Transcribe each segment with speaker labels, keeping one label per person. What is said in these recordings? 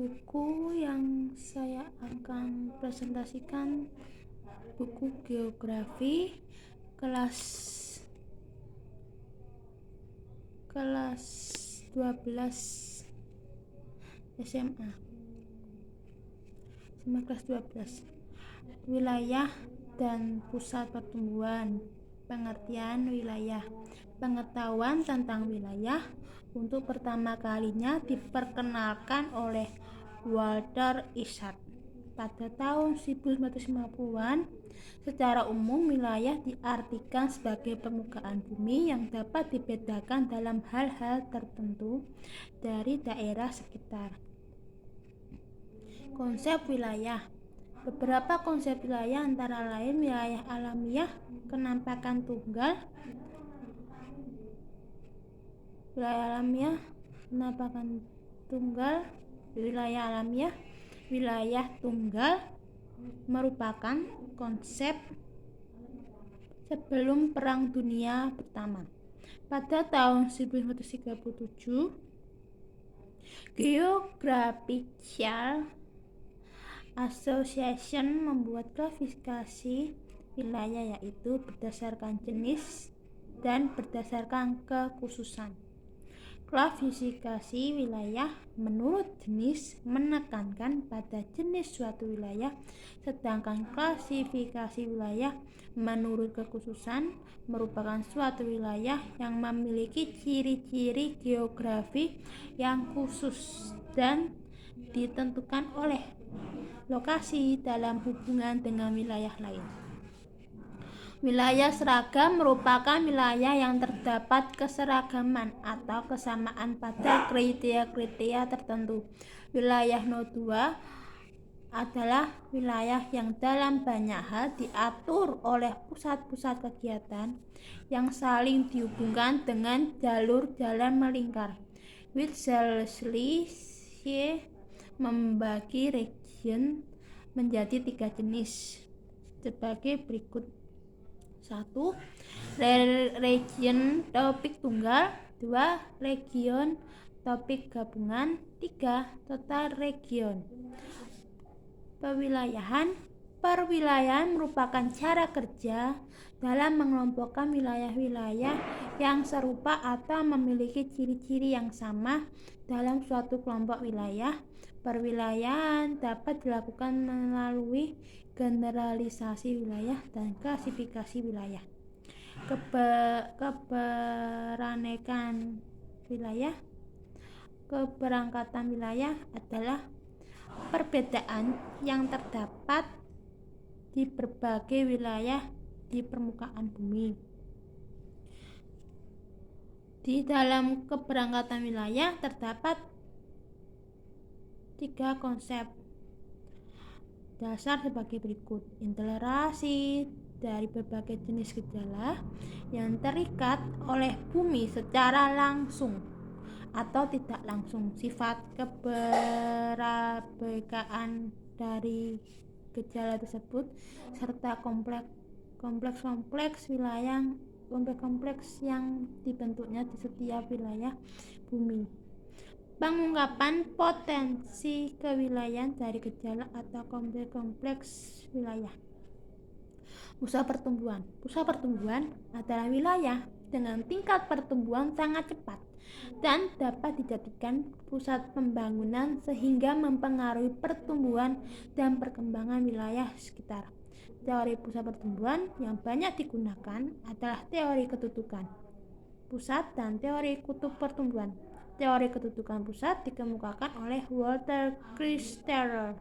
Speaker 1: Buku yang saya akan presentasikan buku geografi kelas 12 SMA. Kelas 12. Wilayah dan pusat pertumbuhan. Pengertian wilayah. Pengetahuan tentang wilayah untuk pertama kalinya diperkenalkan oleh Walter Isaac pada tahun 1950-an. Secara umum, wilayah diartikan sebagai permukaan bumi yang dapat dibedakan dalam hal-hal tertentu dari daerah sekitar. Konsep wilayah. Beberapa konsep wilayah antara lain wilayah alamiah, kenampakan tunggal, wilayah tunggal merupakan konsep sebelum Perang Dunia Pertama. Pada tahun 1937, Geographical Association membuat klasifikasi wilayah, yaitu berdasarkan jenis dan berdasarkan kekhususan. Klasifikasi wilayah menurut jenis menekankan pada jenis suatu wilayah, sedangkan klasifikasi wilayah menurut kekhususan merupakan suatu wilayah yang memiliki ciri-ciri geografi yang khusus dan ditentukan oleh lokasi dalam hubungan dengan wilayah lain. Wilayah seragam merupakan wilayah yang terdapat keseragaman atau kesamaan pada kriteria tertentu. Wilayah No-2 adalah wilayah yang dalam banyak hal diatur oleh pusat-pusat kegiatan yang saling dihubungkan dengan jalur jalan melingkar. Wittgenstein membagi region menjadi 3 jenis sebagai berikut. 1. Region topik tunggal. 2. Region topik gabungan. 3. Total region. Perwilayahan merupakan cara kerja dalam mengelompokkan wilayah-wilayah yang serupa atau memiliki ciri-ciri yang sama dalam suatu kelompok wilayah. Perwilayahan dapat dilakukan melalui generalisasi wilayah dan klasifikasi wilayah. Keberangkatan wilayah adalah perbedaan yang terdapat di berbagai wilayah di permukaan bumi. Di dalam keberangkatan wilayah terdapat 3 konsep dasar sebagai berikut. Intoleransi dari berbagai jenis gejala yang terikat oleh bumi secara langsung atau tidak langsung. Sifat keberabaikan dari gejala tersebut serta kompleks yang dibentuknya di setiap wilayah bumi. Pengungkapan potensi kewilayahan dari gejala atau kompleks wilayah. Pusat pertumbuhan adalah wilayah dengan tingkat pertumbuhan sangat cepat dan dapat dijadikan pusat pembangunan sehingga mempengaruhi pertumbuhan dan perkembangan wilayah sekitar. Teori pusat pertumbuhan yang banyak digunakan adalah teori kedudukan pusat dan teori kutub pertumbuhan. Teori kedudukan pusat dikemukakan oleh Walter Christaller,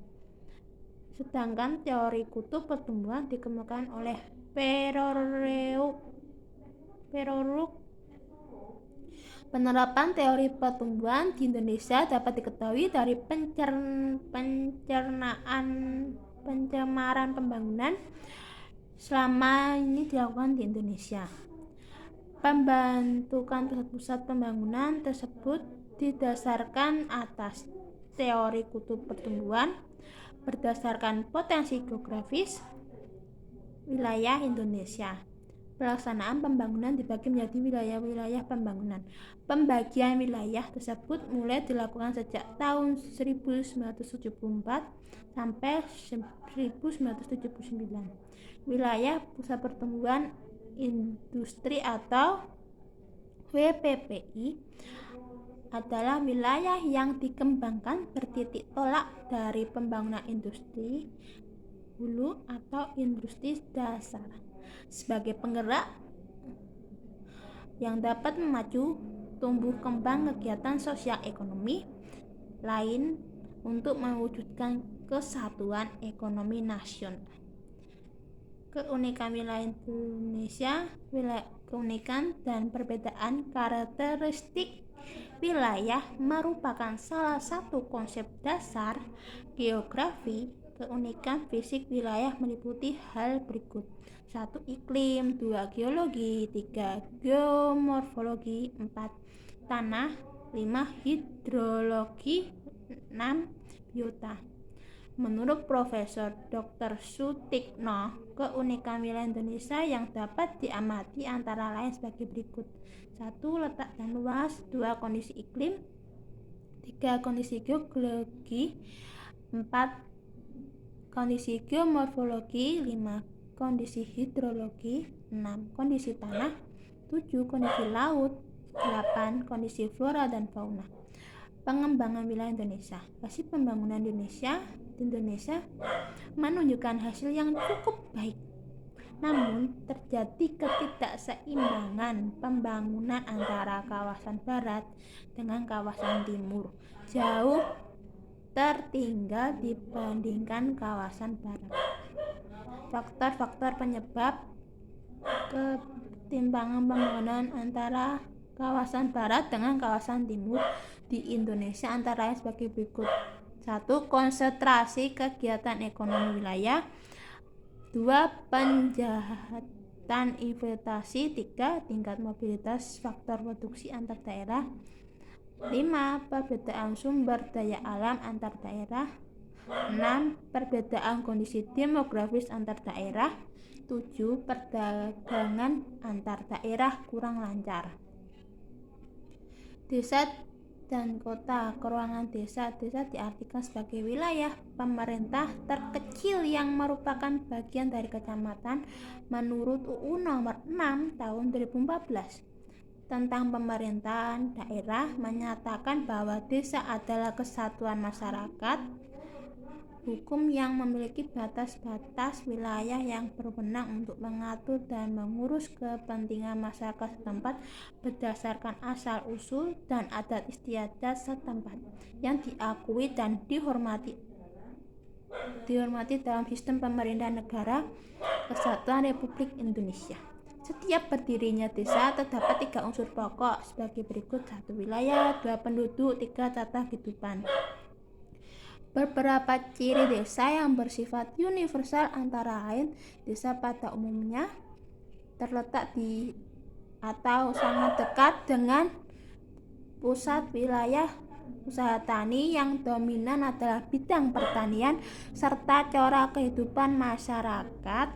Speaker 1: sedangkan teori kutub pertumbuhan dikemukakan oleh Pereruch. Penerapan teori pertumbuhan di Indonesia dapat diketahui dari pencemaran pembangunan selama ini dilakukan di Indonesia. Pembentukan pusat pembangunan tersebut didasarkan atas teori kutub pertumbuhan berdasarkan potensi geografis wilayah Indonesia. Pelaksanaan pembangunan dibagi menjadi wilayah-wilayah pembangunan. Pembagian wilayah tersebut mulai dilakukan sejak tahun 1974 sampai 1979. Wilayah pusat pertumbuhan industri atau WPPI adalah wilayah yang dikembangkan bertitik tolak dari pembangunan industri hulu atau industri dasar sebagai penggerak yang dapat memacu tumbuh kembang kegiatan sosial ekonomi lain untuk mewujudkan kesatuan ekonomi nasional. Keunikan wilayah Indonesia, keunikan dan perbedaan karakteristik wilayah merupakan salah satu konsep dasar geografi. Keunikan fisik wilayah meliputi hal berikut: 1. Iklim, 2. Geologi, 3. Geomorfologi, 4. Tanah, 5. Hidrologi, 6. Biota. Menurut Profesor Dr. Sutikno, keunikan wilayah Indonesia yang dapat diamati antara lain sebagai berikut: 1. Letak dan luas, 2. Kondisi iklim, 3. Kondisi geologi, 4. Kondisi geomorfologi, 5. Kondisi hidrologi, 6. Kondisi tanah, 7. Kondisi laut, 8. Kondisi flora dan fauna. Pengembangan wilayah Indonesia. Hasil pembangunan Indonesia menunjukkan hasil yang cukup baik. Namun, terjadi ketidakseimbangan pembangunan antara kawasan barat dengan kawasan timur. Jauh tertinggal dibandingkan kawasan barat. Faktor-faktor penyebab ketimpangan pembangunan antara kawasan barat dengan kawasan timur di Indonesia antara lain sebagai berikut: 1. Konsentrasi kegiatan ekonomi wilayah, 2. Penjahatan investasi, 3. Tingkat mobilitas faktor produksi antar daerah, 5. Perbedaan sumber daya alam antar daerah, 6. Perbedaan kondisi demografis antar daerah, 7. Perdagangan antar daerah kurang lancar. Desa dan kota. Keruangan desa. Desa diartikan sebagai wilayah pemerintah terkecil yang merupakan bagian dari kecamatan menurut UU nomor 6 tahun 2014 tentang pemerintahan daerah menyatakan bahwa desa adalah kesatuan masyarakat hukum yang memiliki batas-batas wilayah yang berwenang untuk mengatur dan mengurus kepentingan masyarakat setempat berdasarkan asal-usul dan adat istiadat setempat yang diakui dan dihormati dalam sistem pemerintahan negara Kesatuan Republik Indonesia. Setiap berdirinya desa terdapat 3 unsur pokok sebagai berikut: 1. Wilayah, 2. Penduduk, 3. Tata kehidupan. Beberapa ciri desa yang bersifat universal antara lain: desa pada umumnya terletak di atau sangat dekat dengan pusat wilayah usaha tani yang dominan adalah bidang pertanian, serta corak kehidupan masyarakat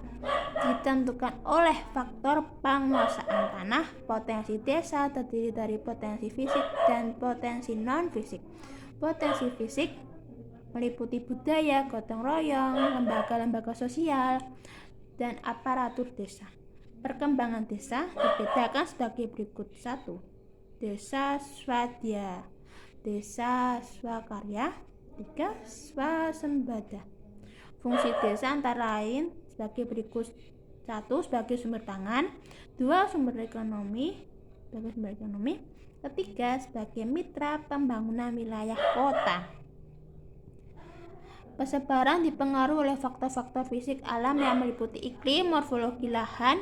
Speaker 1: ditentukan oleh faktor penguasaan tanah. Potensi desa terdiri dari potensi fisik dan potensi non-fisik. Potensi fisik meliputi budaya, gotong royong, lembaga-lembaga sosial, dan aparatur desa. Perkembangan desa dibedakan sebagai berikut: 1. Desa swadaya, desa swakarya, 3. swasembada. Fungsi desa antara lain sebagai berikut: 1. Sebagai sumber pangan, 2. sumber ekonomi, 3. sebagai mitra pembangunan wilayah kota. Persebaran dipengaruhi oleh faktor-faktor fisik alam yang meliputi iklim, morfologi lahan,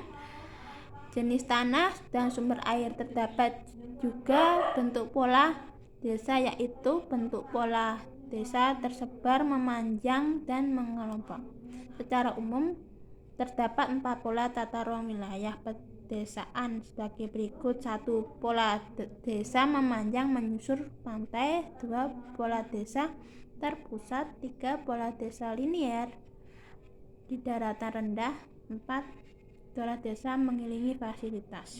Speaker 1: jenis tanah, dan sumber air. Terdapat juga bentuk pola desa, yaitu bentuk pola desa tersebar, memanjang, dan mengelompok. Secara umum terdapat 4 pola tata ruang wilayah pedesaan sebagai berikut: 1. Pola desa memanjang menyusur pantai, 2. Pola desa terpusat, 3. Pola desa linier di daratan rendah, 4. Struktural desa mengelilingi fasilitas.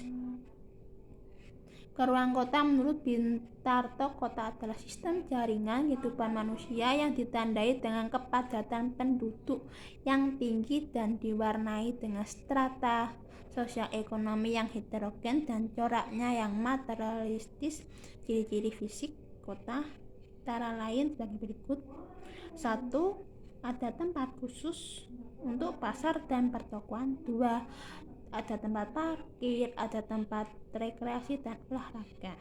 Speaker 1: Keruang kota menurut Bintarto, kota adalah sistem jaringan kehidupan manusia yang ditandai dengan kepadatan penduduk yang tinggi dan diwarnai dengan strata sosial ekonomi yang heterogen dan coraknya yang materialistis. Ciri-ciri fisik kota antara lain sebagai berikut. 1. Ada tempat khusus untuk pasar dan pertokoan. 2. Ada tempat parkir, ada tempat rekreasi dan olahraga.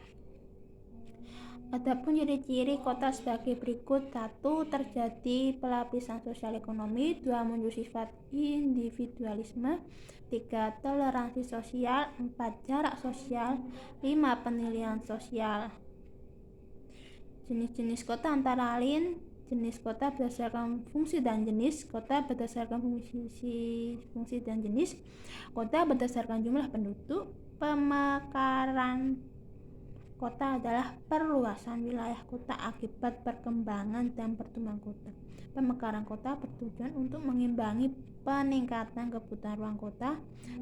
Speaker 1: Adapun ciri-ciri kota sebagai berikut. 1. Terjadi pelapisan sosial ekonomi. 2. Muncul sifat individualisme. 3. Toleransi sosial. 4. Jarak sosial. 5. Penilaian sosial. Jenis-jenis kota antara lain: jenis kota berdasarkan fungsi dan jenis. Kota berdasarkan fungsi dan jenis. Kota berdasarkan jumlah penduduk. Pemekaran kota adalah perluasan wilayah kota akibat perkembangan dan pertumbuhan kota. Pemekaran kota bertujuan untuk mengimbangi peningkatan kebutuhan ruang kota.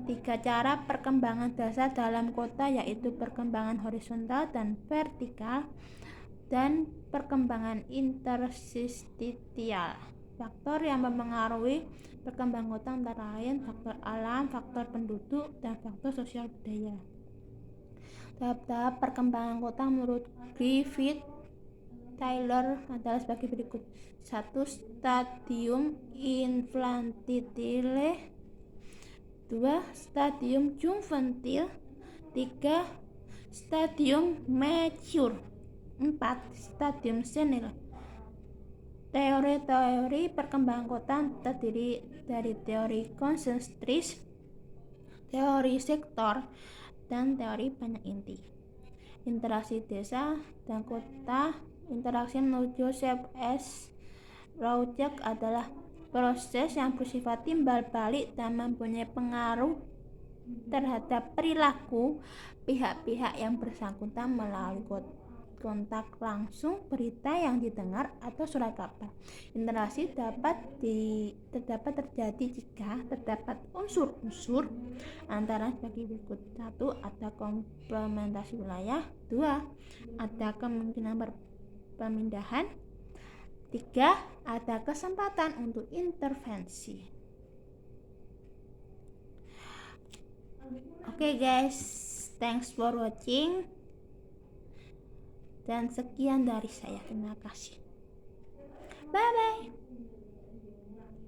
Speaker 1: 3. Cara perkembangan dasar dalam kota, yaitu perkembangan horizontal dan vertikal dan perkembangan interstitial. Faktor yang mempengaruhi perkembangan kota antara lain faktor alam, faktor penduduk, dan faktor sosial budaya. Tahap-tahap perkembangan kota menurut Griffith Taylor adalah sebagai berikut. 1. Stadium infantile. 2. Stadium juvenile. 3. Stadium mature. 4. Stadium senile. Teori-teori perkembangan kota terdiri dari teori konsentris, teori sektor, dan teori banyak inti. Interaksi desa dan kota. Interaksi menurut Joseph S. Rauchek adalah proses yang bersifat timbal balik dan mempunyai pengaruh terhadap perilaku pihak-pihak yang bersangkutan melalui kontak langsung, berita yang didengar, atau surat kabar. Interaksi dapat terjadi jika terdapat unsur-unsur antara sebagai berikut. 1. Ada komplementasi wilayah. 2. Ada kemungkinan pemindahan. 3. Ada kesempatan untuk intervensi. Oke guys, thanks for watching. Dan sekian dari saya. Terima kasih. Bye bye.